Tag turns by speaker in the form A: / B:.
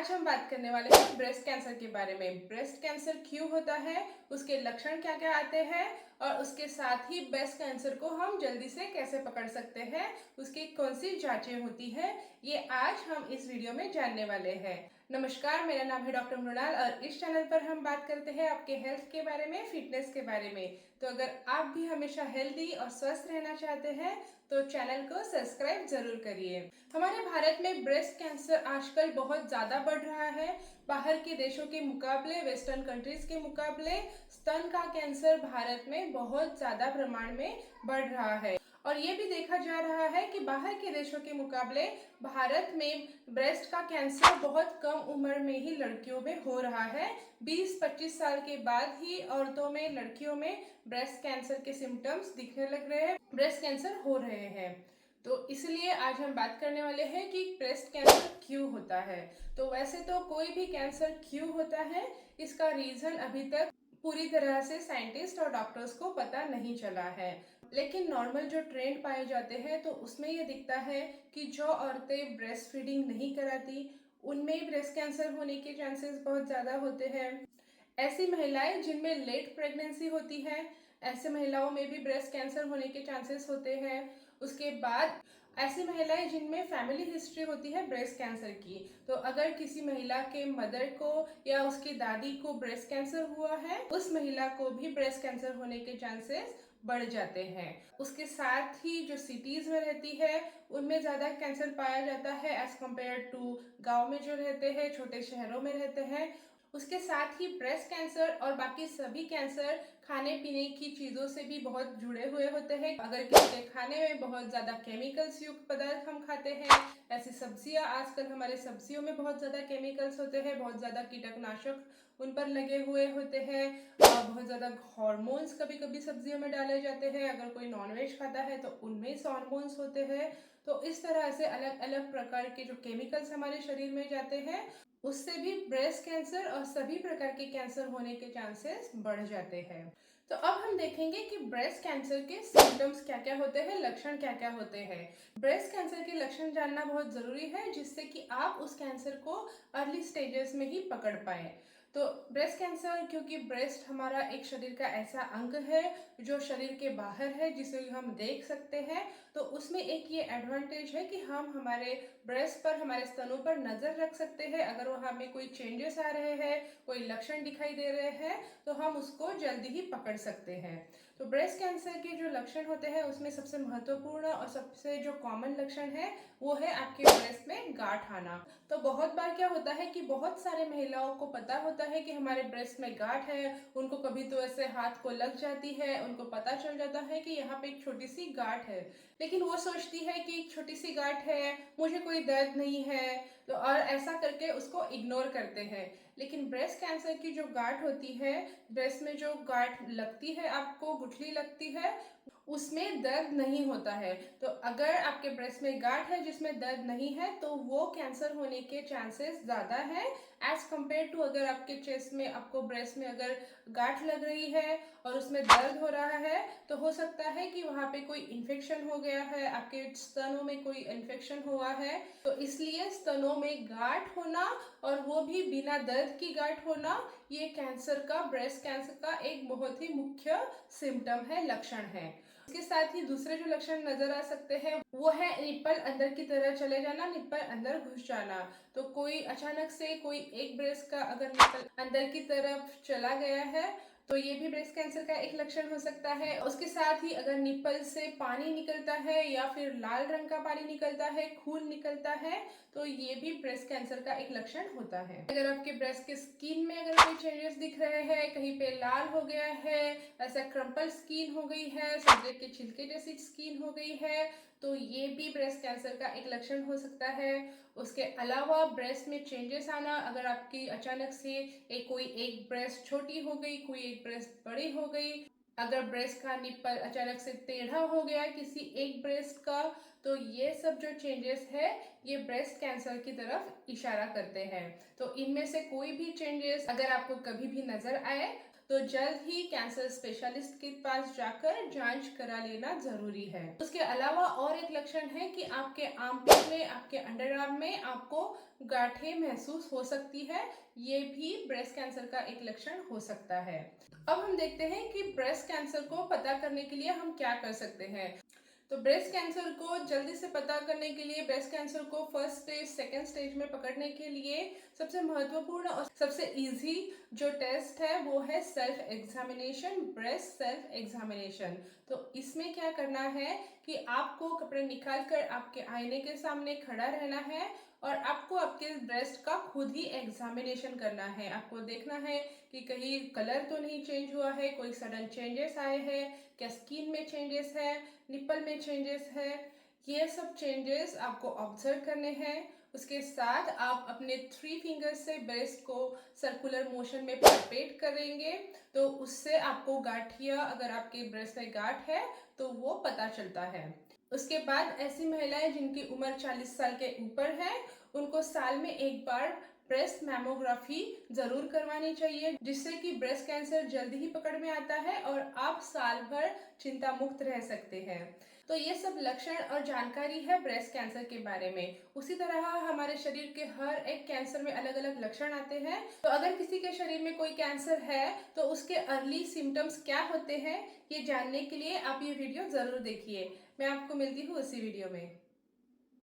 A: आज हम बात करने वाले हैं ब्रेस्ट कैंसर के बारे में। ब्रेस्ट कैंसर क्यों होता है, उसके लक्षण क्या क्या आते हैं और उसके साथ ही ब्रेस्ट कैंसर को हम जल्दी से कैसे पकड़ सकते हैं, उसकी कौन सी जांचें होती है, ये आज हम इस वीडियो में जानने वाले हैं। नमस्कार, मेरा नाम है डॉक्टर मृणाल और इस चैनल पर हम बात करते हैं आपके हेल्थ के बारे में, फिटनेस के बारे में। तो अगर आप भी हमेशा हेल्दी और स्वस्थ रहना चाहते हैं तो चैनल को सब्सक्राइब जरूर करिए। हमारे भारत में ब्रेस्ट कैंसर आजकल बहुत ज़्यादा बढ़ रहा है। बाहर के देशों के मुकाबले, वेस्टर्न कंट्रीज के मुकाबले स्तन का कैंसर भारत में बहुत ज़्यादा प्रमाण में बढ़ रहा है। और ये भी देखा जा रहा है कि बाहर के देशों के मुकाबले भारत में ब्रेस्ट का कैंसर बहुत कम उम्र में ही लड़कियों में हो रहा है। 20-25 साल के बाद ही औरतों में, लड़कियों में ब्रेस्ट कैंसर के सिम्टम्स दिखने लग रहे हैं, ब्रेस्ट कैंसर हो रहे हैं। तो इसलिए आज हम बात करने वाले हैं कि ब्रेस्ट कैंसर क्यों होता है। तो वैसे तो कोई भी कैंसर क्यों होता है, इसका रीजन अभी तक पूरी तरह से साइंटिस्ट और डॉक्टर्स को पता नहीं चला है। लेकिन नॉर्मल जो ट्रेंड पाए जाते हैं तो उसमें ये दिखता है कि जो औरतें ब्रेस्ट फीडिंग नहीं कराती उनमें ब्रेस्ट कैंसर होने के चांसेस बहुत ज़्यादा होते हैं। ऐसी महिलाएं जिनमें लेट प्रेगनेंसी होती है, ऐसे महिलाओं में भी ब्रेस्ट कैंसर होने के चांसेस होते हैं। उसके बाद ऐसी महिलाएं जिनमें फैमिली हिस्ट्री होती है ब्रेस्ट कैंसर की, तो अगर किसी महिला के मदर को या उसकी दादी को ब्रेस्ट कैंसर हुआ है, उस महिला को भी ब्रेस्ट कैंसर होने के चांसेस बढ़ जाते हैं। उसके साथ ही जो सिटीज में रहती है उनमें ज़्यादा कैंसर पाया जाता है एज कम्पेयर टू गाँव में जो रहते हैं, छोटे शहरों में रहते हैं। उसके साथ ही ब्रेस्ट कैंसर और बाकी सभी कैंसर खाने पीने की चीज़ों से भी बहुत जुड़े हुए होते हैं। अगर किसी के खाने में बहुत ज़्यादा केमिकल्स युक्त पदार्थ हम खाते हैं, ऐसी सब्जियां, आजकल हमारे सब्जियों में बहुत ज़्यादा केमिकल्स होते हैं, बहुत ज़्यादा कीटनाशक उन पर लगे हुए होते हैं, बहुत ज़्यादा हार्मोन्स कभी कभी सब्जियों में डाले जाते हैं। अगर कोई नॉनवेज खाता है तो उनमें हार्मोन्स होते हैं। तो इस तरह से अलग अलग प्रकार के जो केमिकल्स हमारे शरीर में जाते हैं उससे भी ब्रेस्ट कैंसर और सभी प्रकार के कैंसर होने के चांसेस बढ़ जाते हैं। तो अब हम देखेंगे कि ब्रेस्ट कैंसर के सिम्टम्स क्या क्या होते हैं, लक्षण क्या क्या होते हैं। ब्रेस्ट कैंसर के लक्षण जानना बहुत ज़रूरी है जिससे कि आप उस कैंसर को अर्ली स्टेजेस में ही पकड़ पाएं। तो ब्रेस्ट कैंसर, क्योंकि ब्रेस्ट हमारा एक शरीर का ऐसा अंग है जो शरीर के बाहर है, जिसे हम देख सकते हैं, तो उसमें एक ये एडवांटेज है कि हम हमारे ब्रेस्ट पर, हमारे स्तनों पर नज़र रख सकते हैं। अगर वहाँ में कोई चेंजेस आ रहे हैं, कोई लक्षण दिखाई दे रहे हैं तो हम उसको जल्दी ही पकड़ सकते हैं। तो ब्रेस्ट कैंसर के जो लक्षण होते हैं उसमें सबसे महत्वपूर्ण और सबसे जो कॉमन लक्षण है वो है आपके ब्रेस्ट में गांठ आना। तो बहुत बार क्या होता है कि बहुत सारे महिलाओं को पता होता है कि हमारे ब्रेस्ट में गांठ है, उनको कभी तो ऐसे हाथ को लग जाती है, उनको पता चल जाता है कि यहाँ पे एक छोटी सी गांठ है, लेकिन वो सोचती है कि एक छोटी सी गांठ है, मुझे कोई दर्द नहीं है, तो और ऐसा करके उसको इग्नोर करते हैं। लेकिन ब्रेस्ट कैंसर की जो गांठ होती है, ब्रेस्ट में जो गांठ लगती है, आपको गुठली लगती है, उसमें दर्द नहीं होता है। तो अगर आपके ब्रेस्ट में गांठ है जिसमें दर्द नहीं है तो वो कैंसर होने के चांसेस ज़्यादा है एज कम्पेयर टू अगर आपके चेस्ट में, आपको ब्रेस्ट में अगर गांठ लग रही है और उसमें दर्द हो रहा है तो हो सकता है कि वहाँ पे कोई इन्फेक्शन हो गया है, आपके स्तनों में कोई इन्फेक्शन हुआ है। तो इसलिए स्तनों में गांठ होना, और वो भी बिना दर्द की गांठ होना, ये कैंसर का, ब्रेस्ट कैंसर का एक बहुत ही मुख्य सिम्टम है, लक्षण है। इसके साथ ही दूसरे जो लक्षण नजर आ सकते हैं वो है निप्पल अंदर की तरह चले जाना, निप्पल अंदर घुस जाना। तो कोई अचानक से कोई एक ब्रेस्ट का अगर निप्पल अंदर की तरफ चला गया है तो ये भी ब्रेस्ट कैंसर का एक लक्षण हो सकता है। उसके साथ ही अगर निप्पल से पानी निकलता है या फिर लाल रंग का पानी निकलता है, खून निकलता है, तो ये भी ब्रेस्ट कैंसर का एक लक्षण होता है। अगर आपके ब्रेस्ट के स्किन में अगर कोई चेंजेस दिख रहे हैं, कहीं पे लाल हो गया है, ऐसा क्रम्पल स्किन हो गई है, संतरे के छिलके जैसी स्किन हो गई है, तो ये भी ब्रेस्ट कैंसर का एक लक्षण हो सकता है। उसके अलावा ब्रेस्ट में चेंजेस आना, अगर आपकी अचानक से कोई एक ब्रेस्ट छोटी हो गई, कोई एक ब्रेस्ट बड़ी हो गई, अगर ब्रेस्ट का निप्पल अचानक से टेढ़ा हो गया किसी एक ब्रेस्ट का, तो ये सब जो चेंजेस है ये ब्रेस्ट कैंसर की तरफ इशारा करते हैं। तो इनमें से कोई भी चेंजेस अगर आपको कभी भी नजर आए तो जल्द ही कैंसर स्पेशलिस्ट के पास जाकर जांच करा लेना जरूरी है। उसके अलावा और एक लक्षण है कि आपके आर्मपिट में, आपके अंडर आर्म में आपको गांठें महसूस हो सकती है। ये भी ब्रेस्ट कैंसर का एक लक्षण हो सकता है। अब हम देखते हैं कि ब्रेस्ट कैंसर को पता करने के लिए हम क्या कर सकते हैं। तो ब्रेस्ट कैंसर को जल्दी से पता करने के लिए, ब्रेस्ट कैंसर को फर्स्ट स्टेज, सेकेंड स्टेज में पकड़ने के लिए सबसे महत्वपूर्ण और सबसे इजी जो टेस्ट है वो है self examination, breast self examination. तो इसमें क्या करना है कि आपको कपड़े निकाल कर आपके आईने के सामने खड़ा रहना है और आपको आपके ब्रेस्ट का खुद ही एग्जामिनेशन करना है। आपको देखना है कि कहीं कलर तो नहीं चेंज हुआ है, कोई सडन चेंजेस आए हैं, क्या स्किन में चेंजेस है, निप्पल में चेंजेस है। ये सब चेंजेस आपको ऑब्जर्व करने हैं। उसके साथ आप अपने 3 फिंगर्स से ब्रेस्ट को सर्कुलर मोशन में पालपेट करेंगे, तो उससे आपको गांठिया, अगर आपके ब्रेस्ट में गांठ है तो वो पता चलता है। उसके बाद ऐसी महिलाएं जिनकी उम्र 40 साल के ऊपर है, उनको साल में एक बार ब्रेस्ट मैमोग्राफी जरूर करवानी चाहिए, जिससे कि ब्रेस्ट कैंसर जल्दी ही पकड़ में आता है और आप साल भर चिंता मुक्त रह सकते हैं। तो ये सब लक्षण और जानकारी है ब्रेस्ट कैंसर के बारे में। उसी तरह हमारे शरीर के हर एक कैंसर में अलग अलग लक्षण आते हैं। तो अगर किसी के शरीर में कोई कैंसर है तो उसके अर्ली सिम्टम्स क्या होते हैं, ये जानने के लिए आप ये वीडियो जरूर देखिए। मैं आपको मिलती हूँ उसी वीडियो में।